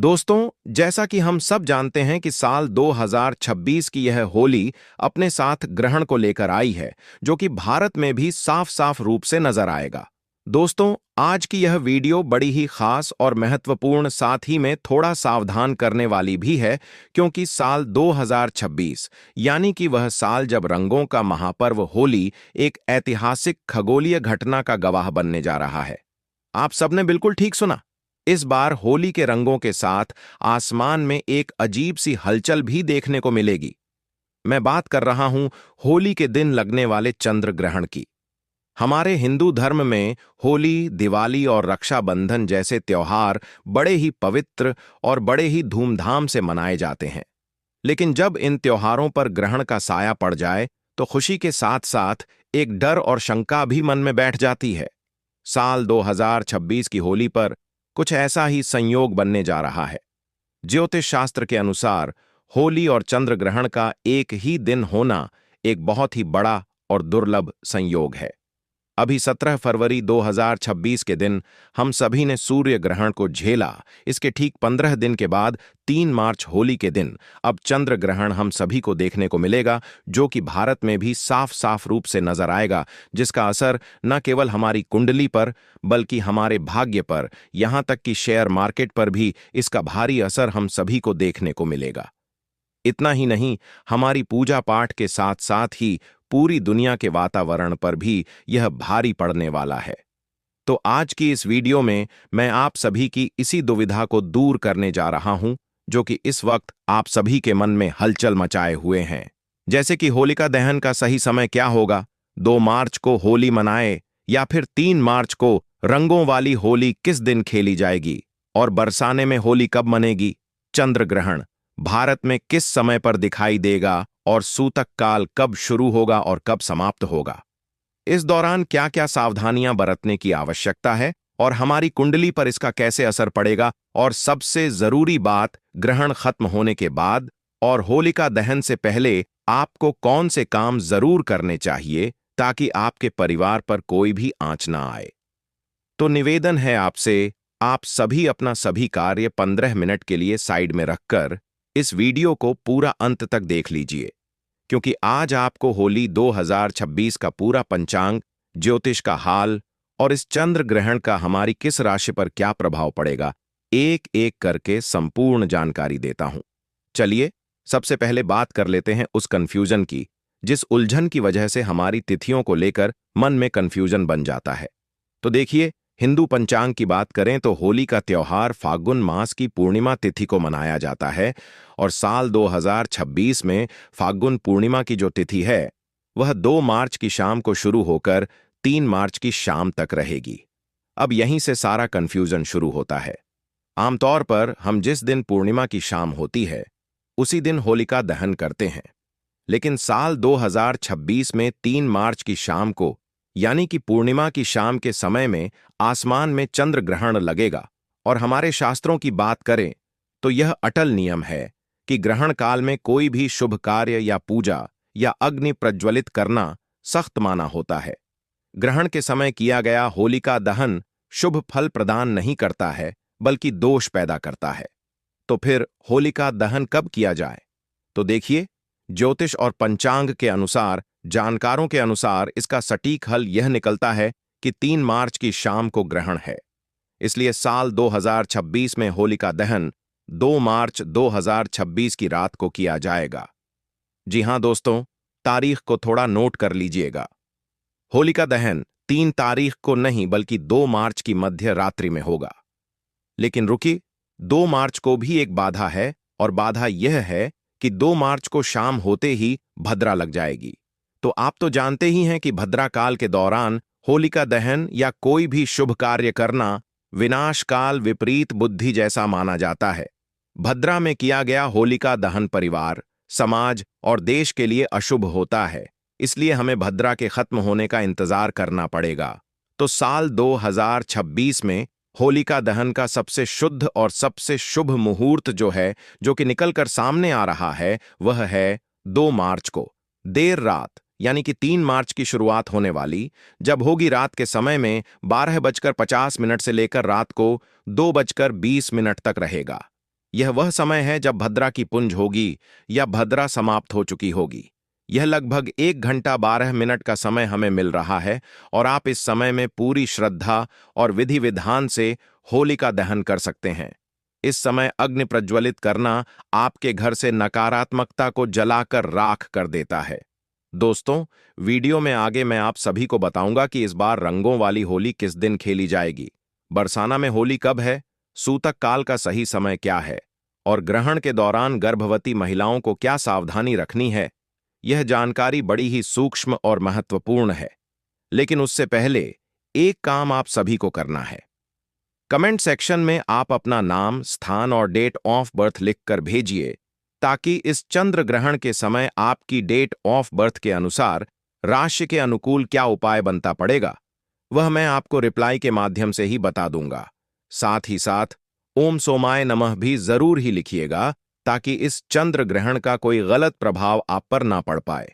दोस्तों, जैसा कि हम सब जानते हैं कि साल 2026 की यह होली अपने साथ ग्रहण को लेकर आई है, जो कि भारत में भी साफ साफ रूप से नजर आएगा। दोस्तों, आज की यह वीडियो बड़ी ही खास और महत्वपूर्ण, साथ ही में थोड़ा सावधान करने वाली भी है, क्योंकि साल 2026 यानी कि वह साल जब रंगों का महापर्व होली एक ऐतिहासिक खगोलीय घटना का गवाह बनने जा रहा है। आप सबने बिल्कुल ठीक सुना। इस बार होली के रंगों के साथ आसमान में एक अजीब सी हलचल भी देखने को मिलेगी। मैं बात कर रहा हूं होली के दिन लगने वाले चंद्र ग्रहण की। हमारे हिंदू धर्म में होली, दिवाली और रक्षाबंधन जैसे त्योहार बड़े ही पवित्र और बड़े ही धूमधाम से मनाए जाते हैं। लेकिन जब इन त्योहारों पर ग्रहण का साया पड़ जाए तो खुशी के साथ साथ एक डर और शंका भी मन में बैठ जाती है। साल 2026 की होली पर कुछ ऐसा ही संयोग बनने जा रहा है। ज्योतिष शास्त्र के अनुसार होली और चंद्र ग्रहण का एक ही दिन होना एक बहुत ही बड़ा और दुर्लभ संयोग है। अभी 17 फरवरी 2026 के दिन हम सभी ने सूर्य ग्रहण को झेला। इसके ठीक 15 दिन के बाद 3 मार्च होली के दिन अब चंद्र ग्रहण हम सभी को देखने को मिलेगा, जो कि भारत में भी साफ साफ रूप से नजर आएगा, जिसका असर न केवल हमारी कुंडली पर बल्कि हमारे भाग्य पर, यहां तक कि शेयर मार्केट पर भी इसका भारी असर हम सभी को देखने को मिलेगा। इतना ही नहीं, हमारी पूजा पाठ के साथ साथ ही पूरी दुनिया के वातावरण पर भी यह भारी पड़ने वाला है। तो आज की इस वीडियो में मैं आप सभी की इसी दुविधा को दूर करने जा रहा हूं, जो कि इस वक्त आप सभी के मन में हलचल मचाए हुए हैं। जैसे कि होलिका दहन का सही समय क्या होगा, 2 मार्च को होली मनाए या फिर 3 मार्च को रंगों वाली होली किस दिन खेली जाएगी, और बरसाने में होली कब मनेगी, चंद्र ग्रहण भारत में किस समय पर दिखाई देगा, और सूतक काल कब शुरू होगा और कब समाप्त होगा। इस दौरान क्या क्या सावधानियां बरतने की आवश्यकता है और हमारी कुंडली पर इसका कैसे असर पड़ेगा, और सबसे जरूरी बात, ग्रहण खत्म होने के बाद और होलिका दहन से पहले आपको कौन से काम जरूर करने चाहिए ताकि आपके परिवार पर कोई भी आंच ना आए। तो निवेदन है आपसे, आप सभी अपना सभी कार्य 15 मिनट के लिए साइड में रखकर इस वीडियो को पूरा अंत तक देख लीजिए, क्योंकि आज आपको होली 2026 का पूरा पंचांग, ज्योतिष का हाल और इस चंद्र ग्रहण का हमारी किस राशि पर क्या प्रभाव पड़ेगा, एक एक करके संपूर्ण जानकारी देता हूं। चलिए सबसे पहले बात कर लेते हैं उस कंफ्यूजन की, जिस उलझन की वजह से हमारी तिथियों को लेकर मन में कंफ्यूजन बन जाता है। तो देखिए, हिंदू पंचांग की बात करें तो होली का त्योहार फाल्गुन मास की पूर्णिमा तिथि को मनाया जाता है, और साल 2026 में फाल्गुन पूर्णिमा की जो तिथि है वह 2 मार्च की शाम को शुरू होकर 3 मार्च की शाम तक रहेगी। अब यहीं से सारा कंफ्यूजन शुरू होता है। आमतौर पर हम जिस दिन पूर्णिमा की शाम होती है उसी दिन होलिका दहन करते हैं, लेकिन साल 2026 में 3 मार्च की शाम को यानी कि पूर्णिमा की शाम के समय में आसमान में चंद्र ग्रहण लगेगा। और हमारे शास्त्रों की बात करें तो यह अटल नियम है कि ग्रहण काल में कोई भी शुभ कार्य या पूजा या अग्नि प्रज्वलित करना सख्त माना होता है। ग्रहण के समय किया गया होलिका दहन शुभ फल प्रदान नहीं करता है बल्कि दोष पैदा करता है। तो फिर होलिका दहन कब किया जाए? तो देखिए, ज्योतिष और पंचांग के अनुसार, जानकारों के अनुसार इसका सटीक हल यह निकलता है कि 3 मार्च की शाम को ग्रहण है। इसलिए साल 2026 में होलिका दहन 2 मार्च 2026 की रात को किया जाएगा। जी हां दोस्तों, तारीख को थोड़ा नोट कर लीजिएगा। होलिका दहन 3 तारीख को नहीं बल्कि 2 मार्च की मध्य रात्रि में होगा। लेकिन रुकिए, 2 मार्च को भी एक बाधा है, और बाधा यह है कि 2 मार्च को शाम होते ही भद्रा लग जाएगी। तो आप तो जानते ही हैं कि भद्रा काल के दौरान होलिका दहन या कोई भी शुभ कार्य करना विनाश काल, विपरीत बुद्धि जैसा माना जाता है। भद्रा में किया गया होलिका दहन परिवार, समाज और देश के लिए अशुभ होता है, इसलिए हमें भद्रा के खत्म होने का इंतजार करना पड़ेगा। तो साल 2026 में होलिका दहन का सबसे शुद्ध और सबसे शुभ मुहूर्त जो कि निकलकर सामने आ रहा है, वह है 2 मार्च को देर रात यानी कि 3 मार्च की शुरुआत होने वाली, जब होगी रात के समय में 12:50 से लेकर रात को 2:20 तक रहेगा। यह वह समय है जब भद्रा की पुंज होगी या भद्रा समाप्त हो चुकी होगी। यह लगभग 1 घंटा 12 मिनट का समय हमें मिल रहा है और आप इस समय में पूरी श्रद्धा और विधि विधान से होलिका दहन कर सकते हैं। इस समय अग्नि प्रज्वलित करना आपके घर से नकारात्मकता को जलाकर राख कर देता है। दोस्तों, वीडियो में आगे मैं आप सभी को बताऊंगा कि इस बार रंगों वाली होली किस दिन खेली जाएगी, बरसाना में होली कब है, सूतक काल का सही समय क्या है और ग्रहण के दौरान गर्भवती महिलाओं को क्या सावधानी रखनी है। यह जानकारी बड़ी ही सूक्ष्म और महत्वपूर्ण है। लेकिन उससे पहले एक काम आप सभी को करना है। कमेंट सेक्शन में आप अपना नाम, स्थान और डेट ऑफ बर्थ लिखकर भेजिए ताकि इस चंद्र ग्रहण के समय आपकी डेट ऑफ बर्थ के अनुसार राशि के अनुकूल क्या उपाय बनता पड़ेगा वह मैं आपको रिप्लाई के माध्यम से ही बता दूंगा। साथ ही साथ ओम सोमाय नमः भी जरूर ही लिखिएगा ताकि इस चंद्र ग्रहण का कोई गलत प्रभाव आप पर ना पड़ पाए।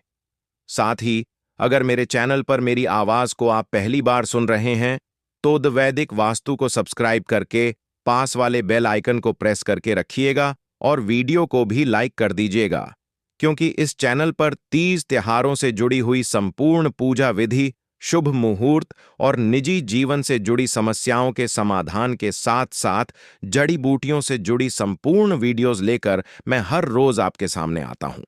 साथ ही अगर मेरे चैनल पर मेरी आवाज को आप पहली बार सुन रहे हैं तो द वैदिक वास्तु को सब्सक्राइब करके पास वाले बेल आइकन को प्रेस करके रखिएगा और वीडियो को भी लाइक कर दीजिएगा, क्योंकि इस चैनल पर तीज त्योहारों से जुड़ी हुई संपूर्ण पूजा विधि, शुभ मुहूर्त और निजी जीवन से जुड़ी समस्याओं के समाधान के साथ साथ जड़ी बूटियों से जुड़ी संपूर्ण वीडियोस लेकर मैं हर रोज आपके सामने आता हूं।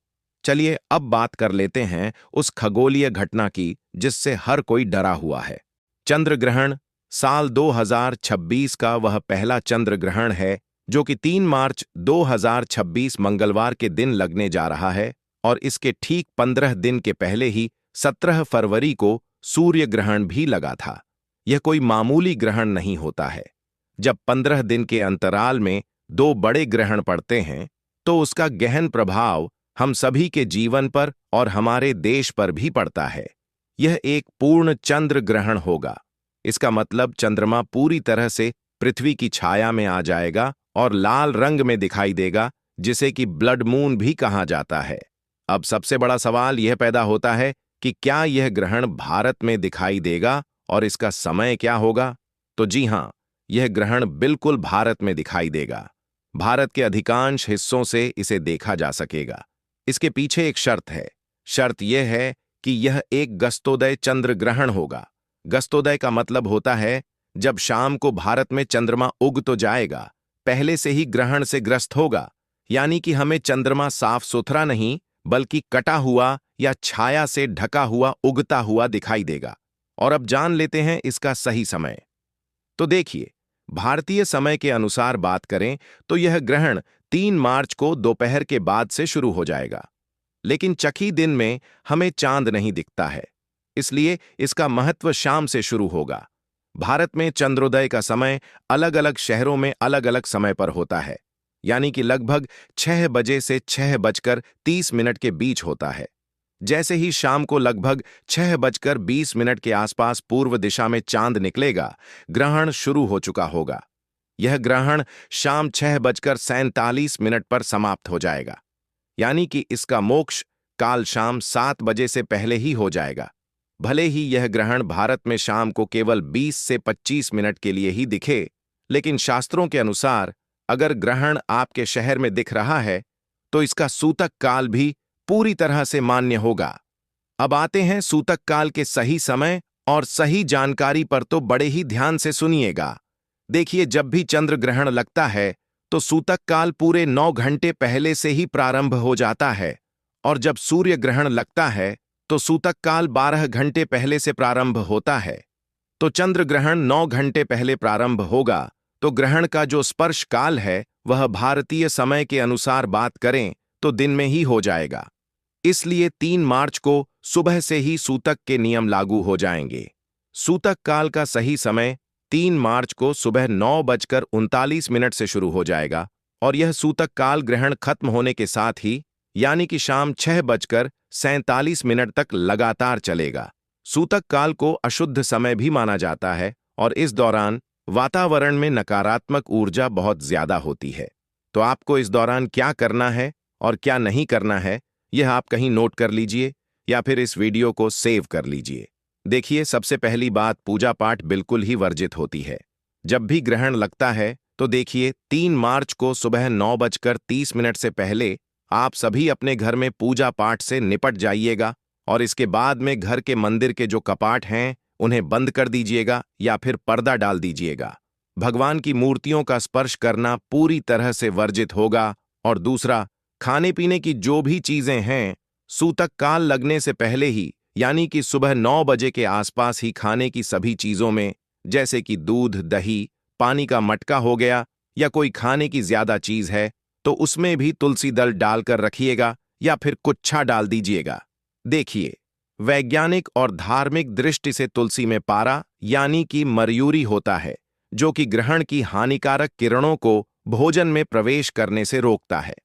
चलिए अब बात कर लेते हैं उस खगोलीय घटना की जिससे हर कोई डरा हुआ है। चंद्र ग्रहण साल 2026 का वह पहला चंद्र ग्रहण है जो कि 3 मार्च 2026 मंगलवार के दिन लगने जा रहा है और इसके ठीक 15 दिन के पहले ही 17 फरवरी को सूर्य ग्रहण भी लगा था। यह कोई मामूली ग्रहण नहीं होता है। जब 15 दिन के अंतराल में 2 बड़े ग्रहण पड़ते हैं तो उसका गहन प्रभाव हम सभी के जीवन पर और हमारे देश पर भी पड़ता है। यह एक पूर्ण चंद्र ग्रहण होगा। इसका मतलब चंद्रमा पूरी तरह से पृथ्वी की छाया में आ जाएगा और लाल रंग में दिखाई देगा, जिसे कि ब्लड मून भी कहा जाता है। अब सबसे बड़ा सवाल यह पैदा होता है कि क्या यह ग्रहण भारत में दिखाई देगा और इसका समय क्या होगा? तो जी हां, यह ग्रहण बिल्कुल भारत में दिखाई देगा। भारत के अधिकांश हिस्सों से इसे देखा जा सकेगा। इसके पीछे एक शर्त है। शर्त यह है कि यह एक गस्तोदय चंद्र ग्रहण होगा। गस्तोदय का मतलब होता है जब शाम को भारत में चंद्रमा उग तो जाएगा, पहले से ही ग्रहण से ग्रस्त होगा, यानी कि हमें चंद्रमा साफ सुथरा नहीं बल्कि कटा हुआ या छाया से ढका हुआ उगता हुआ दिखाई देगा। और अब जान लेते हैं इसका सही समय। तो देखिए, भारतीय समय के अनुसार बात करें तो यह ग्रहण 3 मार्च को दोपहर के बाद से शुरू हो जाएगा। लेकिन चखी दिन में हमें चांद नहीं दिखता है, इसलिए इसका महत्व शाम से शुरू होगा। भारत में चंद्रोदय का समय अलग अलग शहरों में अलग अलग समय पर होता है, यानी कि लगभग 6 बजे से 6:30 के बीच होता है। जैसे ही शाम को लगभग 6:20 के आसपास पूर्व दिशा में चांद निकलेगा, ग्रहण शुरू हो चुका होगा। यह ग्रहण शाम 6:47 पर समाप्त हो जाएगा, यानी कि इसका मोक्ष काल शाम 7 बजे से पहले ही हो जाएगा। भले ही यह ग्रहण भारत में शाम को केवल 20 से 25 मिनट के लिए ही दिखे, लेकिन शास्त्रों के अनुसार अगर ग्रहण आपके शहर में दिख रहा है तो इसका सूतक काल भी पूरी तरह से मान्य होगा। अब आते हैं सूतक काल के सही समय और सही जानकारी पर, तो बड़े ही ध्यान से सुनिएगा। देखिए, जब भी चंद्र ग्रहण लगता है तो सूतक काल पूरे 9 घंटे पहले से ही प्रारंभ हो जाता है और जब सूर्य ग्रहण लगता है तो सूतक काल 12 घंटे पहले से प्रारंभ होता है। तो चंद्र ग्रहण 9 घंटे पहले प्रारंभ होगा तो ग्रहण का जो स्पर्श काल है वह भारतीय समय के अनुसार बात करें तो दिन में ही हो जाएगा। इसलिए 3 मार्च को सुबह से ही सूतक के नियम लागू हो जाएंगे। सूतक काल का सही समय 3 मार्च को सुबह 9:39 से शुरू हो जाएगा और यह सूतक काल ग्रहण खत्म होने के साथ ही यानी कि शाम 6:47 तक लगातार चलेगा। सूतक काल को अशुद्ध समय भी माना जाता है और इस दौरान वातावरण में नकारात्मक ऊर्जा बहुत ज्यादा होती है। तो आपको इस दौरान क्या करना है और क्या नहीं करना है, यह आप कहीं नोट कर लीजिए या फिर इस वीडियो को सेव कर लीजिए। देखिए, सबसे पहली बात, पूजा पाठ बिल्कुल ही वर्जित होती है। जब भी ग्रहण लगता है तो देखिए, 3 मार्च को सुबह 9:30 से पहले आप सभी अपने घर में पूजा पाठ से निपट जाइएगा और इसके बाद में घर के मंदिर के जो कपाट हैं उन्हें बंद कर दीजिएगा या फिर पर्दा डाल दीजिएगा। भगवान की मूर्तियों का स्पर्श करना पूरी तरह से वर्जित होगा। और दूसरा, खाने पीने की जो भी चीजें हैं, सूतक काल लगने से पहले ही यानी कि सुबह 9 बजे के आसपास ही खाने की सभी चीजों में, जैसे कि दूध, दही, पानी का मटका हो गया या कोई खाने की ज्यादा चीज है, तो उसमें भी तुलसी दल डालकर रखिएगा या फिर कुच्छा डाल दीजिएगा। देखिए, वैज्ञानिक और धार्मिक दृष्टि से तुलसी में पारा यानी कि मर्यूरी होता है, जो कि ग्रहण की हानिकारक किरणों को भोजन में प्रवेश करने से रोकता है।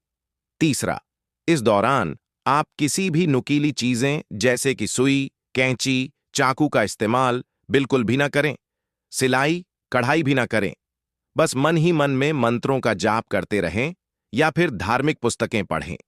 तीसरा, इस दौरान आप किसी भी नुकीली चीजें जैसे कि सुई, कैंची, चाकू का इस्तेमाल बिल्कुल भी ना करें। सिलाई, कढ़ाई भी ना करें। बस मन ही मन में मंत्रों का जाप करते रहें या फिर धार्मिक पुस्तकें पढ़ें।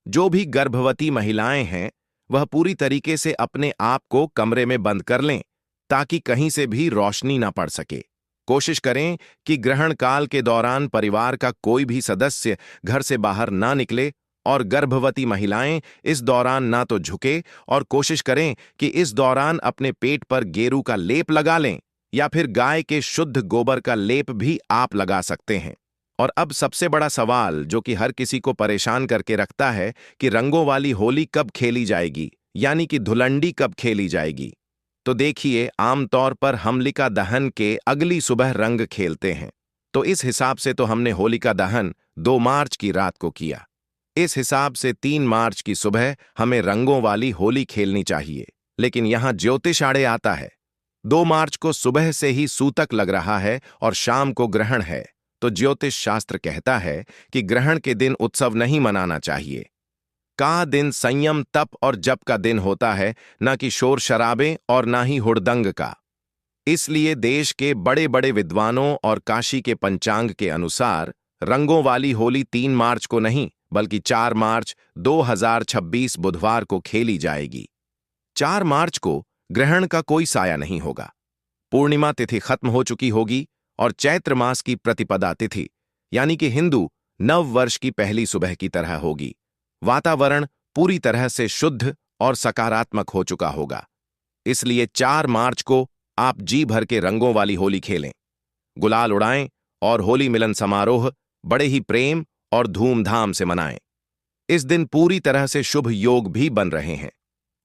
जो भी गर्भवती महिलाएं हैं, वह पूरी तरीके से अपने आप को कमरे में बंद कर लें ताकि कहीं से भी रोशनी ना पड़ सके। कोशिश करें कि ग्रहण काल के दौरान परिवार का कोई भी सदस्य घर से बाहर ना निकले और गर्भवती महिलाएं इस दौरान ना तो झुके और कोशिश करें कि इस दौरान अपने पेट पर गेरू का लेप लगा लें या फिर गाय के शुद्ध गोबर का लेप भी आप लगा सकते हैं। और अब सबसे बड़ा सवाल जो कि हर किसी को परेशान करके रखता है कि रंगों वाली होली कब खेली जाएगी, यानी कि धुलंडी कब खेली जाएगी। तो देखिए, आमतौर पर होलिका दहन के अगली सुबह रंग खेलते हैं, तो इस हिसाब से तो हमने होलिका दहन 2 मार्च की रात को किया। इस हिसाब से 3 मार्च की सुबह हमें रंगों वाली होली खेलनी चाहिए। लेकिन यहां ज्योतिष आड़े आता है। 2 मार्च को सुबह से ही सूतक लग रहा है और शाम को ग्रहण है, तो ज्योतिष शास्त्र कहता है कि ग्रहण के दिन उत्सव नहीं मनाना चाहिए। का दिन संयम, तप और जप का दिन होता है, न कि शोर शराबे और ना ही हुड़दंग का। इसलिए देश के बड़े बड़े विद्वानों और काशी के पंचांग के अनुसार रंगों वाली होली 3 मार्च को नहीं बल्कि 4 मार्च 2026 बुधवार को खेली जाएगी। 4 मार्च को ग्रहण का कोई साया नहीं होगा। पूर्णिमा तिथि खत्म हो चुकी होगी और चैत्र मास की प्रतिपदा तिथि यानी कि हिंदू नव वर्ष की पहली सुबह की तरह होगी। वातावरण पूरी तरह से शुद्ध और सकारात्मक हो चुका होगा। इसलिए 4 मार्च को आप जी भर के रंगों वाली होली खेलें, गुलाल उड़ाएं और होली मिलन समारोह बड़े ही प्रेम और धूमधाम से मनाएं। इस दिन पूरी तरह से शुभ योग भी बन रहे हैं।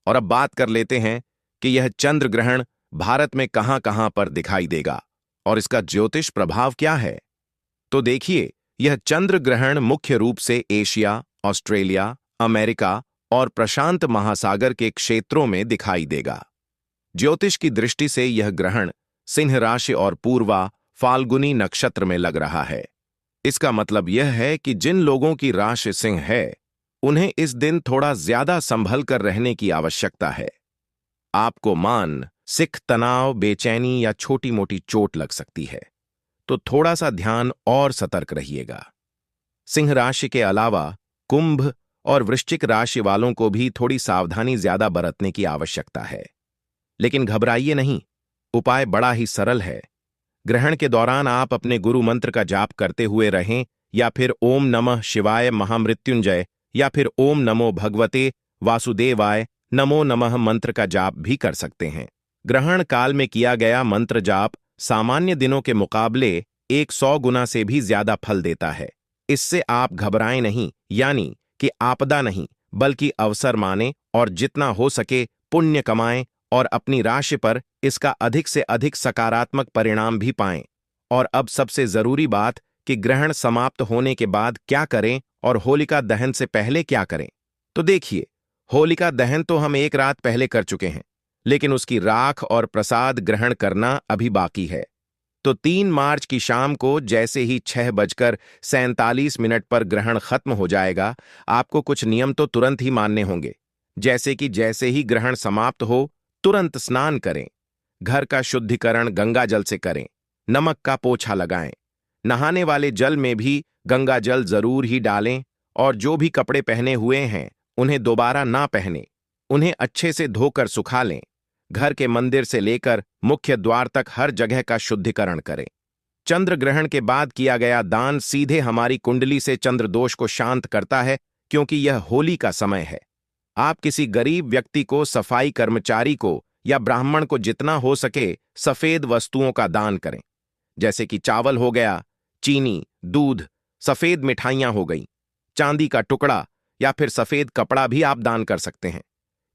और अब बात कर लेते हैं कि यह चंद्र ग्रहण भारत में कहां कहां पर दिखाई देगा और इसका ज्योतिष प्रभाव क्या है। तो देखिए, यह चंद्र ग्रहण मुख्य रूप से एशिया, ऑस्ट्रेलिया, अमेरिका और प्रशांत महासागर के क्षेत्रों में दिखाई देगा। ज्योतिष की दृष्टि से यह ग्रहण सिंह राशि और पूर्वा फाल्गुनी नक्षत्र में लग रहा है। इसका मतलब यह है कि जिन लोगों की राशि सिंह है, उन्हें इस दिन थोड़ा ज्यादा संभल कर रहने की आवश्यकता है। आपको मानसिक तनाव, बेचैनी या छोटी मोटी चोट लग सकती है, तो थोड़ा सा ध्यान और सतर्क रहिएगा। सिंह राशि के अलावा कुंभ और वृश्चिक राशि वालों को भी थोड़ी सावधानी ज्यादा बरतने की आवश्यकता है। लेकिन घबराइए नहीं, उपाय बड़ा ही सरल है। ग्रहण के दौरान आप अपने गुरु मंत्र का जाप करते हुए रहें या फिर ओम नमः शिवाय महामृत्युंजय या फिर ओम नमो भगवते वासुदेवाय नमो नमः मंत्र का जाप भी कर सकते हैं। ग्रहण काल में किया गया मंत्र जाप सामान्य दिनों के मुकाबले 100 गुना से भी ज्यादा फल देता है। इससे आप घबराएं नहीं, यानी कि आपदा नहीं बल्कि अवसर माने और जितना हो सके पुण्य कमाएं और अपनी राशि पर इसका अधिक से अधिक सकारात्मक परिणाम भी पाएं। और अब सबसे जरूरी बात कि ग्रहण समाप्त होने के बाद क्या करें और होलिका दहन से पहले क्या करें। तो देखिए, होलिका दहन तो हम 1 रात पहले कर चुके हैं, लेकिन उसकी राख और प्रसाद ग्रहण करना अभी बाकी है। तो 3 मार्च की शाम को जैसे ही 6:47 पर ग्रहण खत्म हो जाएगा, आपको कुछ नियम तो तुरंत ही मानने होंगे। जैसे कि जैसे ही ग्रहण समाप्त हो, तुरंत स्नान करें, घर का शुद्धिकरण गंगा जल से करें, नमक का पोछा लगाएं, नहाने वाले जल में भी गंगा जल जरूर ही डालें और जो भी कपड़े पहने हुए हैं उन्हें दोबारा ना पहने, उन्हें अच्छे से धोकर सुखा लें। घर के मंदिर से लेकर मुख्य द्वार तक हर जगह का शुद्धिकरण करें। चंद्र ग्रहण के बाद किया गया दान सीधे हमारी कुंडली से चंद्र दोष को शांत करता है, क्योंकि यह होली का समय है। आप किसी गरीब व्यक्ति को, सफाई कर्मचारी को या ब्राह्मण को जितना हो सके सफेद वस्तुओं का दान करें, जैसे कि चावल हो गया, चीनी, दूध, सफेद मिठाइयां हो गई, चांदी का टुकड़ा या फिर सफेद कपड़ा भी आप दान कर सकते हैं।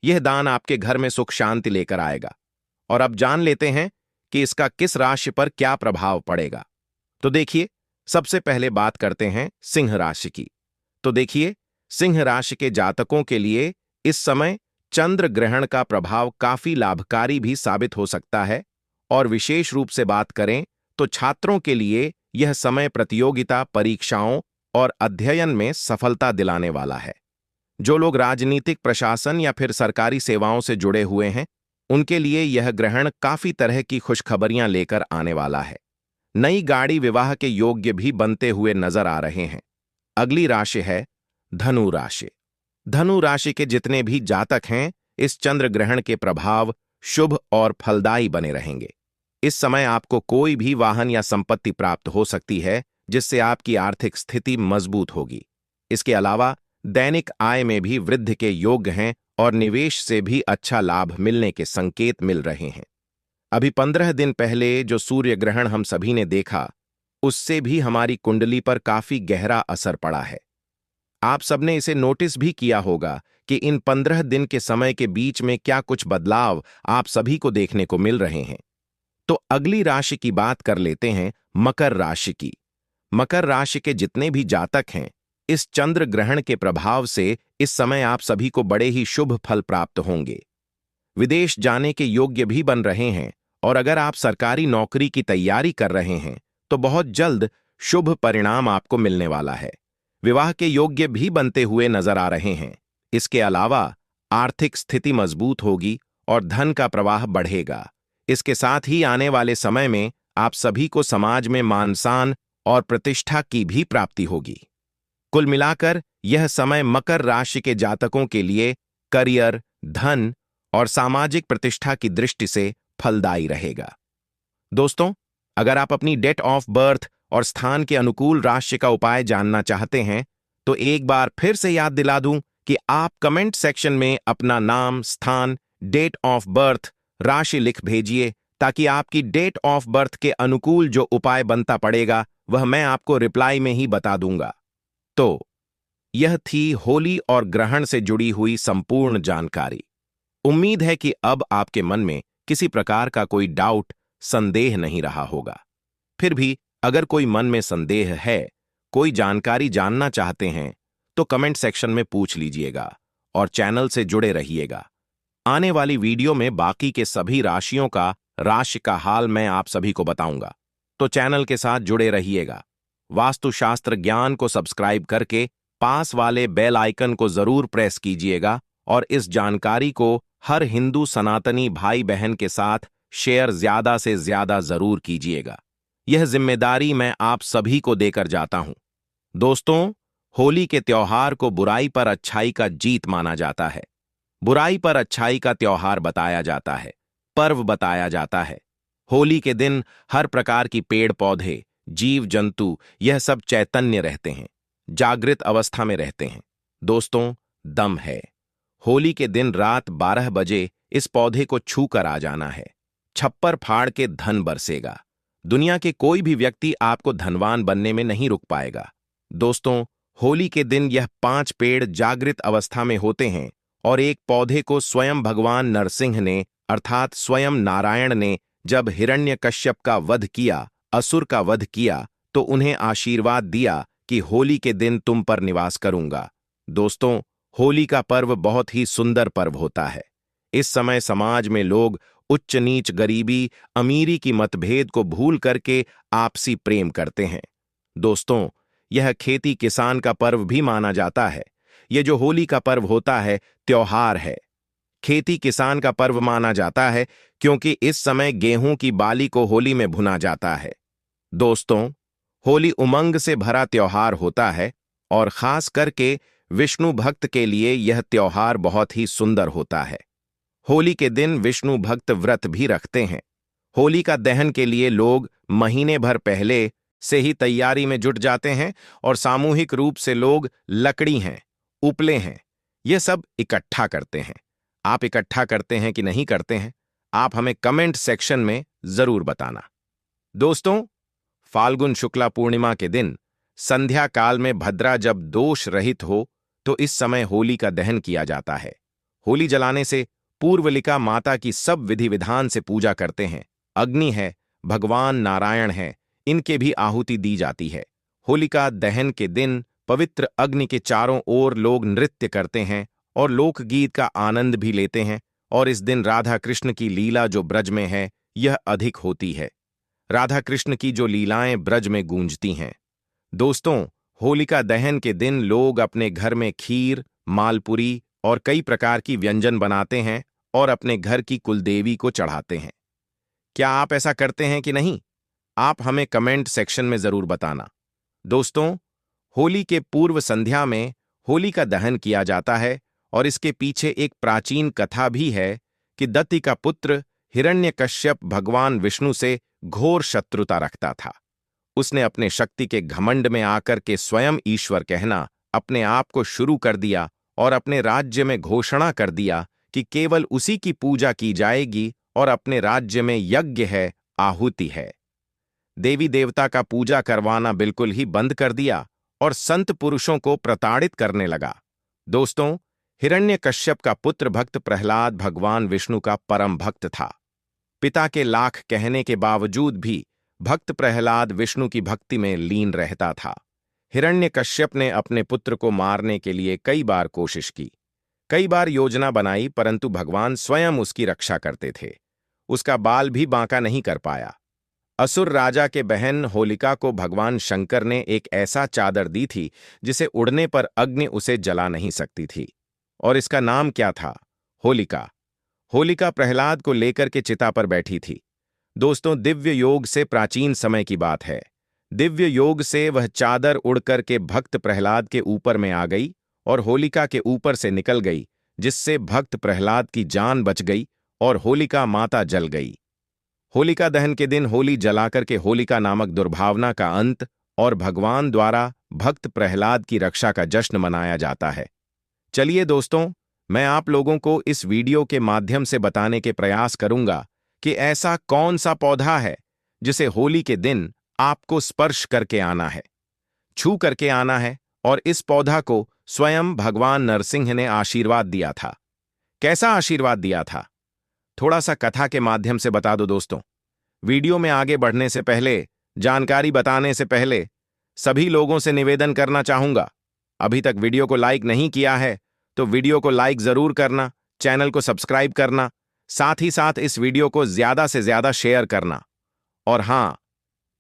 यह दान आपके घर में सुख शांति लेकर आएगा। और अब जान लेते हैं कि इसका किस राशि पर क्या प्रभाव पड़ेगा। तो देखिए, सबसे पहले बात करते हैं सिंह राशि की। तो देखिए, सिंह राशि के जातकों के लिए इस समय चंद्र ग्रहण का प्रभाव काफी लाभकारी भी साबित हो सकता है। और विशेष रूप से बात करें तो छात्रों के लिए यह समय प्रतियोगिता, परीक्षाओं और अध्ययन में सफलता दिलाने वाला है। जो लोग राजनीतिक, प्रशासन या फिर सरकारी सेवाओं से जुड़े हुए हैं, उनके लिए यह ग्रहण काफी तरह की खुशखबरियां लेकर आने वाला है। नई गाड़ी, विवाह के योग्य भी बनते हुए नजर आ रहे हैं। अगली राशि है धनु राशि। धनु राशि के जितने भी जातक हैं, इस चंद्र ग्रहण के प्रभाव शुभ और फलदायी बने रहेंगे। इस समय आपको कोई भी वाहन या संपत्ति प्राप्त हो सकती है, जिससे आपकी आर्थिक स्थिति मजबूत होगी। इसके अलावा दैनिक आय में भी वृद्धि के योग्य हैं और निवेश से भी अच्छा लाभ मिलने के संकेत मिल रहे हैं। अभी 15 दिन पहले जो सूर्य ग्रहण हम सभी ने देखा, उससे भी हमारी कुंडली पर काफी गहरा असर पड़ा है। आप सबने इसे नोटिस भी किया होगा कि इन 15 दिन के समय के बीच में क्या कुछ बदलाव आप सभी को देखने को मिल रहे हैं। तो अगली राशि की बात कर लेते हैं, मकर राशि की। मकर राशि के जितने भी जातक हैं, इस चंद्र ग्रहण के प्रभाव से इस समय आप सभी को बड़े ही शुभ फल प्राप्त होंगे। विदेश जाने के योग्य भी बन रहे हैं, और अगर आप सरकारी नौकरी की तैयारी कर रहे हैं तो बहुत जल्द शुभ परिणाम आपको मिलने वाला है। विवाह के योग्य भी बनते हुए नजर आ रहे हैं। इसके अलावा आर्थिक स्थिति मजबूत होगी और धन का प्रवाह बढ़ेगा। इसके साथ ही आने वाले समय में आप सभी को समाज में मान सम्मान और प्रतिष्ठा की भी प्राप्ति होगी। कुल मिलाकर यह समय मकर राशि के जातकों के लिए करियर, धन और सामाजिक प्रतिष्ठा की दृष्टि से फलदायी रहेगा। दोस्तों, अगर आप अपनी डेट ऑफ बर्थ और स्थान के अनुकूल राशि का उपाय जानना चाहते हैं, तो एक बार फिर से याद दिला दूं कि आप कमेंट सेक्शन में अपना नाम, स्थान, डेट ऑफ बर्थ, राशि लिख भेजिए, ताकि आपकी डेट ऑफ बर्थ के अनुकूल जो उपाय बनता पड़ेगा वह मैं आपको रिप्लाई में ही बता दूंगा। तो यह थी होली और ग्रहण से जुड़ी हुई संपूर्ण जानकारी। उम्मीद है कि अब आपके मन में किसी प्रकार का कोई डाउट, संदेह नहीं रहा होगा। फिर भी अगर कोई मन में संदेह है, कोई जानकारी जानना चाहते हैं, तो कमेंट सेक्शन में पूछ लीजिएगा और चैनल से जुड़े रहिएगा। आने वाली वीडियो में बाकी के सभी राशियों का राशि का हाल मैं आप सभी को बताऊंगा, तो चैनल के साथ जुड़े रहिएगा। वास्तुशास्त्र ज्ञान को सब्सक्राइब करके पास वाले बेल आइकन को जरूर प्रेस कीजिएगा और इस जानकारी को हर हिंदू सनातनी भाई बहन के साथ शेयर ज्यादा से ज्यादा जरूर कीजिएगा। यह जिम्मेदारी मैं आप सभी को देकर जाता हूं। दोस्तों, होली के त्योहार को बुराई पर अच्छाई का जीत माना जाता है। बुराई पर अच्छाई का त्योहार बताया जाता है, पर्व बताया जाता है। होली के दिन हर प्रकार की पेड़ पौधे, जीव जंतु, यह सब चैतन्य रहते हैं, जागृत अवस्था में रहते हैं। दोस्तों, दम है। होली के दिन रात 12 बजे इस पौधे को छू कर आ जाना है। छप्पर फाड़ के धन बरसेगा। दुनिया के कोई भी व्यक्ति आपको धनवान बनने में नहीं रुक पाएगा। दोस्तों, होली के दिन यह 5 पेड़ जागृत अवस्था में होते हैं और एक पौधे को स्वयं भगवान नरसिंह ने, अर्थात स्वयं नारायण ने जब हिरण्यकश्यप का वध किया, असुर का वध किया, तो उन्हें आशीर्वाद दिया कि होली के दिन तुम पर निवास करूंगा। दोस्तों, होली का पर्व बहुत ही सुंदर पर्व होता है। इस समय समाज में लोग उच्च नीच, गरीबी, अमीरी की मतभेद को भूल करके आपसी प्रेम करते हैं। दोस्तों, यह खेती किसान का पर्व भी माना जाता है। यह जो होली का पर्व होता है, त्योहार है। खेती किसान का पर्व माना जाता है क्योंकि इस समय गेहूं की बाली को होली में भुना जाता है। दोस्तों, होली उमंग से भरा त्योहार होता है और खास करके विष्णु भक्त के लिए यह त्योहार बहुत ही सुंदर होता है। होली के दिन विष्णु भक्त व्रत भी रखते हैं। होली का दहन के लिए लोग महीने भर पहले से ही तैयारी में जुट जाते हैं और सामूहिक रूप से लोग लकड़ी हैं, उपले हैं, ये सब इकट्ठा करते हैं। आप इकट्ठा करते हैं कि नहीं करते हैं? आप हमें कमेंट सेक्शन में जरूर बताना। दोस्तों, फाल्गुन शुक्ला पूर्णिमा के दिन संध्या काल में भद्रा जब दोष रहित हो तो इस समय होली का दहन किया जाता है। होली जलाने से पूर्वलिका माता की सब विधि विधान से पूजा करते हैं। अग्नि है, भगवान नारायण है, इनके भी आहुति दी जाती है। होलिका दहन के दिन पवित्र अग्नि के चारों ओर लोग नृत्य करते हैं और लोकगीत का आनंद भी लेते हैं। और इस दिन राधा कृष्ण की लीला जो ब्रज में है यह अधिक होती है। राधा कृष्ण की जो लीलाएं ब्रज में गूंजती हैं। दोस्तों, होलिका दहन के दिन लोग अपने घर में खीर, मालपुरी और कई प्रकार की व्यंजन बनाते हैं और अपने घर की कुलदेवी को चढ़ाते हैं। क्या आप ऐसा करते हैं कि नहीं? आप हमें कमेंट सेक्शन में जरूर बताना। दोस्तों, होली के पूर्व संध्या में होली का दहन किया जाता है और इसके पीछे एक प्राचीन कथा भी है कि दत्ति का पुत्र हिरण्यकश्यप भगवान विष्णु से घोर शत्रुता रखता था। उसने अपने शक्ति के घमंड में आकर के स्वयं ईश्वर कहना अपने आप को शुरू कर दिया और अपने राज्य में घोषणा कर दिया कि केवल उसी की पूजा की जाएगी और अपने राज्य में यज्ञ है, आहुति है। देवी देवता का पूजा करवाना बिल्कुल ही बंद कर दिया और संत पुरुषों को प्रताड़ित करने लगा। दोस्तों, हिरण्यकश्यप का पुत्र भक्त प्रहलाद भगवान विष्णु का परम भक्त था। पिता के लाख कहने के बावजूद भी भक्त प्रहलाद विष्णु की भक्ति में लीन रहता था। हिरण्यकश्यप ने अपने पुत्र को मारने के लिए कई बार कोशिश की, कई बार योजना बनाई, परंतु भगवान स्वयं उसकी रक्षा करते थे। उसका बाल भी बांका नहीं कर पाया। असुर राजा के बहन होलिका को भगवान शंकर ने एक ऐसा चादर दी थी जिसे उड़ने पर अग्नि उसे जला नहीं सकती थी, और इसका नाम क्या था? होलिका। होलिका प्रहलाद को लेकर के चिता पर बैठी थी। दोस्तों, दिव्य योग से प्राचीन समय की बात है। दिव्य योग से वह चादर उड़कर के भक्त प्रहलाद के ऊपर में आ गई और होलिका के ऊपर से निकल गई, जिससे भक्त प्रहलाद की जान बच गई और होलिका माता जल गई। होलिका दहन के दिन होली जलाकर के होलिका नामक दुर्भावना का अंत और भगवान द्वारा भक्त प्रहलाद की रक्षा का जश्न मनाया जाता है। चलिए दोस्तों, मैं आप लोगों को इस वीडियो के माध्यम से बताने के प्रयास करूंगा कि ऐसा कौन सा पौधा है जिसे होली के दिन आपको स्पर्श करके आना है, छू करके आना है, और इस पौधा को स्वयं भगवान नरसिंह ने आशीर्वाद दिया था। कैसा आशीर्वाद दिया था? थोड़ा सा कथा के माध्यम से बता दो दोस्तों। वीडियो में आगे बढ़ने से पहले, जानकारी बताने से पहले सभी लोगों से निवेदन करना चाहूंगा, अभी तक वीडियो को लाइक नहीं किया है तो वीडियो को लाइक जरूर करना, चैनल को सब्सक्राइब करना, साथ ही साथ इस वीडियो को ज्यादा से ज्यादा शेयर करना, और हां,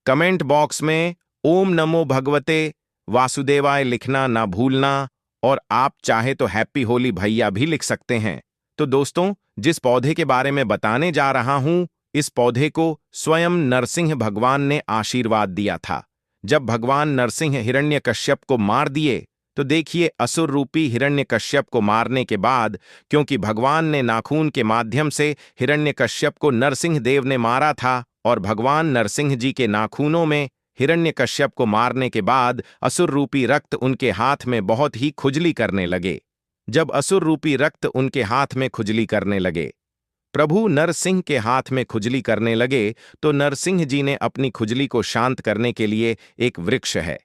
कमेंट बॉक्स में ओम नमो भगवते वासुदेवाय लिखना ना भूलना, और आप चाहे तो हैप्पी होली भैया भी लिख सकते हैं। तो दोस्तों, जिस पौधे के बारे में बताने जा रहा हूं, इस पौधे को स्वयं नरसिंह भगवान ने आशीर्वाद दिया था। जब भगवान नरसिंह हिरण्यकश्यप को मार दिए तो देखिए, असुर रूपी हिरण्यकश्यप को मारने के बाद, क्योंकि भगवान ने नाखून के माध्यम से हिरण्यकश्यप को नरसिंह देव ने मारा था, और भगवान नरसिंह जी के नाखूनों में हिरण्यकश्यप को मारने के बाद असुर रूपी रक्त उनके हाथ में बहुत ही खुजली करने लगे। जब असुर रूपी रक्त उनके हाथ में खुजली करने लगे, प्रभु नरसिंह के हाथ में खुजली करने लगे, तो नरसिंह जी ने अपनी खुजली को शांत करने के लिए एक वृक्ष है,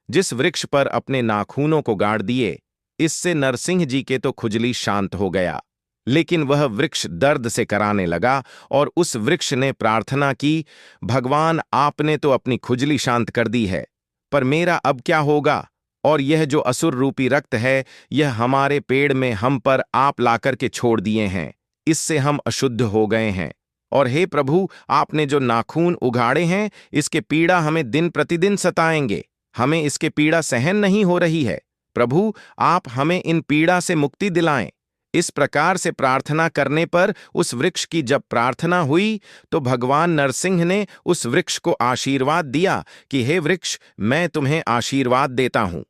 जिस वृक्ष पर अपने नाखूनों को गाड़ दिए। इससे नरसिंह जी के तो खुजली शांत हो गया, लेकिन वह वृक्ष दर्द से कराने लगा और उस वृक्ष ने प्रार्थना की, भगवान आपने तो अपनी खुजली शांत कर दी है, पर मेरा अब क्या होगा? और यह जो असुर रूपी रक्त है, यह हमारे पेड़ में हम पर आप लाकर के छोड़ दिए हैं, इससे हम अशुद्ध हो गए हैं। और हे प्रभु, आपने जो नाखून उगाड़े हैं, इसके पीड़ा हमें दिन प्रतिदिन सताएंगे, हमें इसके पीड़ा सहन नहीं हो रही है। प्रभु, आप हमें इन पीड़ा से मुक्ति दिलाएं। इस प्रकार से प्रार्थना करने पर उस वृक्ष की जब प्रार्थना हुई तो भगवान नरसिंह ने उस वृक्ष को आशीर्वाद दिया कि हे वृक्ष, मैं तुम्हें आशीर्वाद देता हूं।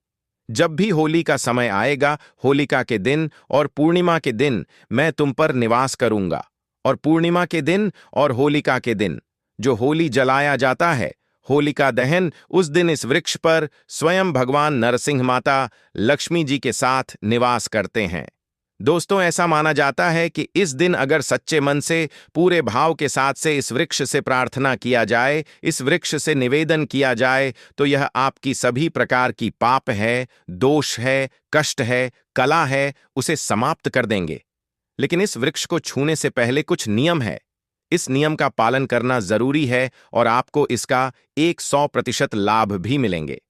जब भी होली का समय आएगा, होलिका के दिन और पूर्णिमा के दिन मैं तुम पर निवास करूंगा, और पूर्णिमा के दिन और होलिका के दिन जो होली जलाया जाता है, होलिका दहन, उस दिन इस वृक्ष पर स्वयं भगवान नरसिंह माता लक्ष्मी जी के साथ निवास करते हैं। दोस्तों, ऐसा माना जाता है कि इस दिन अगर सच्चे मन से, पूरे भाव के साथ से इस वृक्ष से प्रार्थना किया जाए, इस वृक्ष से निवेदन किया जाए, तो यह आपकी सभी प्रकार की पाप है, दोष है, कष्ट है, कला है, उसे समाप्त कर देंगे। लेकिन इस वृक्ष को छूने से पहले कुछ नियम है। इस नियम का पालन करना जरूरी है और आपको इसका 100% लाभ भी मिलेंगे।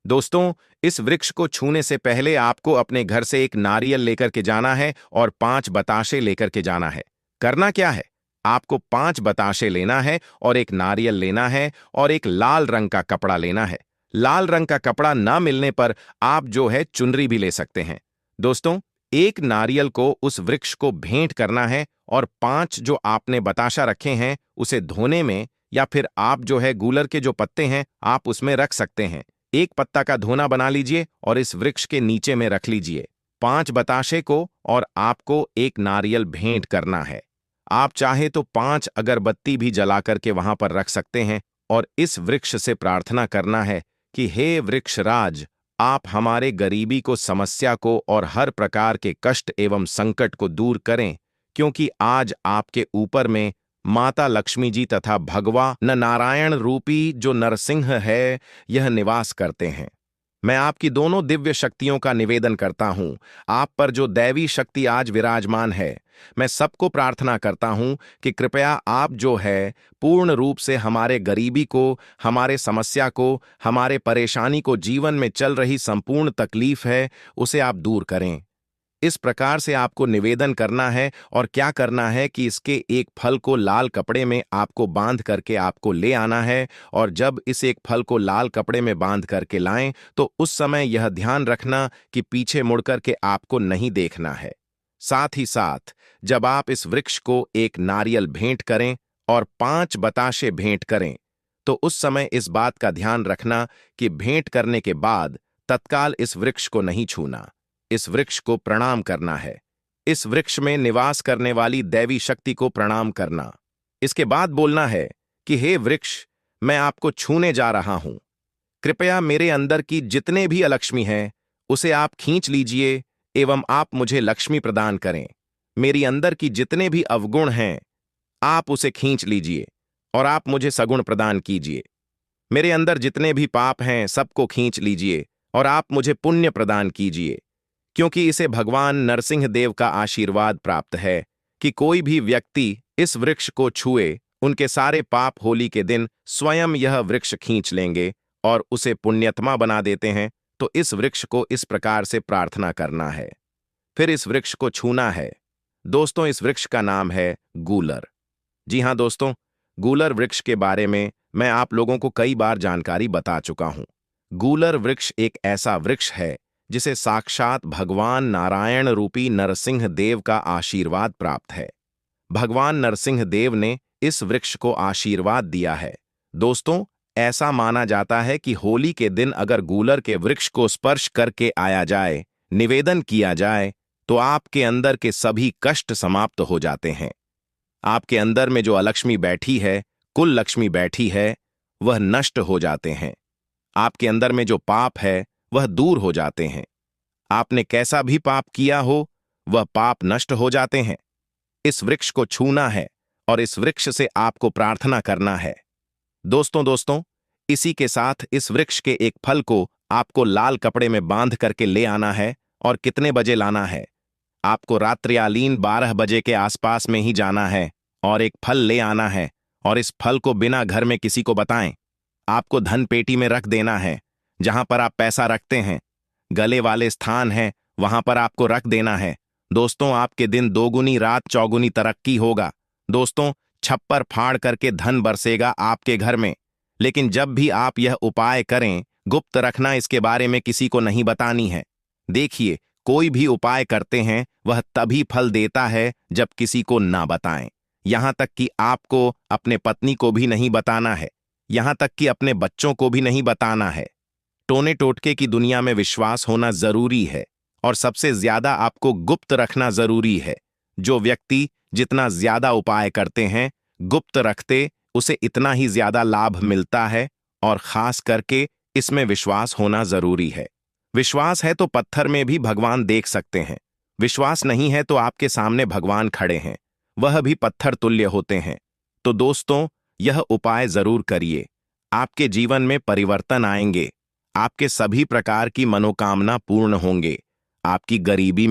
दोस्तों, इस वृक्ष को छूने से पहले आपको अपने घर से एक नारियल लेकर के जाना है और 5 बताशे लेकर के जाना है। करना क्या है? आपको 5 बताशे लेना है और एक नारियल लेना है और एक लाल रंग का कपड़ा लेना है। लाल रंग का कपड़ा ना मिलने पर आप जो है चुनरी भी ले सकते हैं। दोस्तों, एक नारियल को उस वृक्ष को भेंट करना है और 5 जो आपने बताशा रखे हैं उसे धोने में, या फिर आप जो है गूलर के जो पत्ते हैं आप उसमें रख सकते हैं। एक पत्ता का धोना बना लीजिए और इस वृक्ष के नीचे में रख लीजिए 5 बताशे को, और आपको एक नारियल भेंट करना है। आप चाहे तो 5 अगरबत्ती भी जला करके वहां पर रख सकते हैं और इस वृक्ष से प्रार्थना करना है कि हे वृक्षराज, आप हमारे गरीबी को, समस्या को और हर प्रकार के कष्ट एवं संकट को दूर करें, क्योंकि आज आपके ऊपर में माता लक्ष्मी जी तथा भगवान नारायण रूपी जो नरसिंह है, यह निवास करते हैं। मैं आपकी दोनों दिव्य शक्तियों का निवेदन करता हूं। आप पर जो दैवी शक्ति आज विराजमान है, मैं सबको प्रार्थना करता हूं कि कृपया आप जो है पूर्ण रूप से हमारे गरीबी को, हमारे समस्या को, हमारे परेशानी को, जीवन में चल रही संपूर्ण तकलीफ है, उसे आप दूर करें। इस प्रकार से आपको निवेदन करना है और क्या करना है कि इसके एक फल को लाल कपड़े में आपको बांध करके आपको ले आना है, और जब इस एक फल को लाल कपड़े में बांध करके लाएं तो उस समय यह ध्यान रखना कि पीछे मुड़ करके आपको नहीं देखना है। साथ ही साथ जब आप इस वृक्ष को एक नारियल भेंट करें और 5 बताशे भेंट करें, तो उस समय इस बात का ध्यान रखना कि भेंट करने के बाद तत्काल इस वृक्ष को नहीं छूना। इस वृक्ष को प्रणाम करना है। इस वृक्ष में निवास करने वाली दैवी शक्ति को प्रणाम करना। इसके बाद बोलना है कि हे वृक्ष, मैं आपको छूने जा रहा हूं। कृपया मेरे अंदर की जितने भी अलक्ष्मी हैं उसे आप खींच लीजिए एवं आप मुझे लक्ष्मी प्रदान करें। मेरी अंदर की जितने भी अवगुण हैं आप उसे खींच लीजिए और आप मुझे सगुण प्रदान कीजिए। मेरे अंदर जितने भी पाप हैं सबको खींच लीजिए और आप मुझे पुण्य प्रदान कीजिए, क्योंकि इसे भगवान नरसिंह देव का आशीर्वाद प्राप्त है कि कोई भी व्यक्ति इस वृक्ष को छुए, उनके सारे पाप होली के दिन स्वयं यह वृक्ष खींच लेंगे और उसे पुण्यात्मा बना देते हैं। तो इस वृक्ष को इस प्रकार से प्रार्थना करना है, फिर इस वृक्ष को छूना है। दोस्तों, इस वृक्ष का नाम है गूलर। जी हाँ दोस्तों, गूलर वृक्ष के बारे में मैं आप लोगों को कई बार जानकारी बता चुका हूं। गूलर वृक्ष एक ऐसा वृक्ष है जिसे साक्षात भगवान नारायण रूपी नरसिंह देव का आशीर्वाद प्राप्त है। भगवान नरसिंह देव ने इस वृक्ष को आशीर्वाद दिया है। दोस्तों, ऐसा माना जाता है कि होली के दिन अगर गूलर के वृक्ष को स्पर्श करके आया जाए, निवेदन किया जाए, तो आपके अंदर के सभी कष्ट समाप्त हो जाते हैं। आपके अंदर में जो अलक्ष्मी बैठी है, कुल लक्ष्मी बैठी है, वह नष्ट हो जाते हैं। आपके अंदर में जो पाप है वह दूर हो जाते हैं। आपने कैसा भी पाप किया हो वह पाप नष्ट हो जाते हैं। इस वृक्ष को छूना है और इस वृक्ष से आपको प्रार्थना करना है। दोस्तों, इसी के साथ इस वृक्ष के एक फल को आपको लाल कपड़े में बांध करके ले आना है। और कितने बजे लाना है? आपको रात्रिकालीन 12 बजे के आसपास में ही जाना है और एक फल ले आना है, और इस फल को बिना घर में किसी को बताएं आपको धन पेटी में रख देना है। जहां पर आप पैसा रखते हैं, गले वाले स्थान है, वहां पर आपको रख देना है। दोस्तों, आपके दिन दोगुनी रात चौगुनी तरक्की होगा। दोस्तों, छप्पर फाड़ करके धन बरसेगा आपके घर में। लेकिन जब भी आप यह उपाय करें, गुप्त रखना, इसके बारे में किसी को नहीं बतानी है। देखिए, कोई भी उपाय करते हैं वह तभी फल देता है जब किसी को ना बताएं। यहां तक कि आपको अपने पत्नी को भी नहीं बताना है, यहां तक कि अपने बच्चों को भी नहीं बताना है। टोने टोटके की दुनिया में विश्वास होना जरूरी है और सबसे ज्यादा आपको गुप्त रखना जरूरी है। जो व्यक्ति जितना ज्यादा उपाय करते हैं, गुप्त रखते, उसे इतना ही ज्यादा लाभ मिलता है, और खास करके इसमें विश्वास होना जरूरी है। विश्वास है तो पत्थर में भी भगवान देख सकते हैं। विश्वास नहीं है तो आपके सामने भगवान खड़े हैं, वह भी पत्थर तुल्य होते हैं। तो दोस्तों, यह उपाय जरूर करिए। आपके जीवन में परिवर्तन आएंगे, आपके सभी प्रकार की मनोकामना पूर्ण होंगे, आपकी गरीबी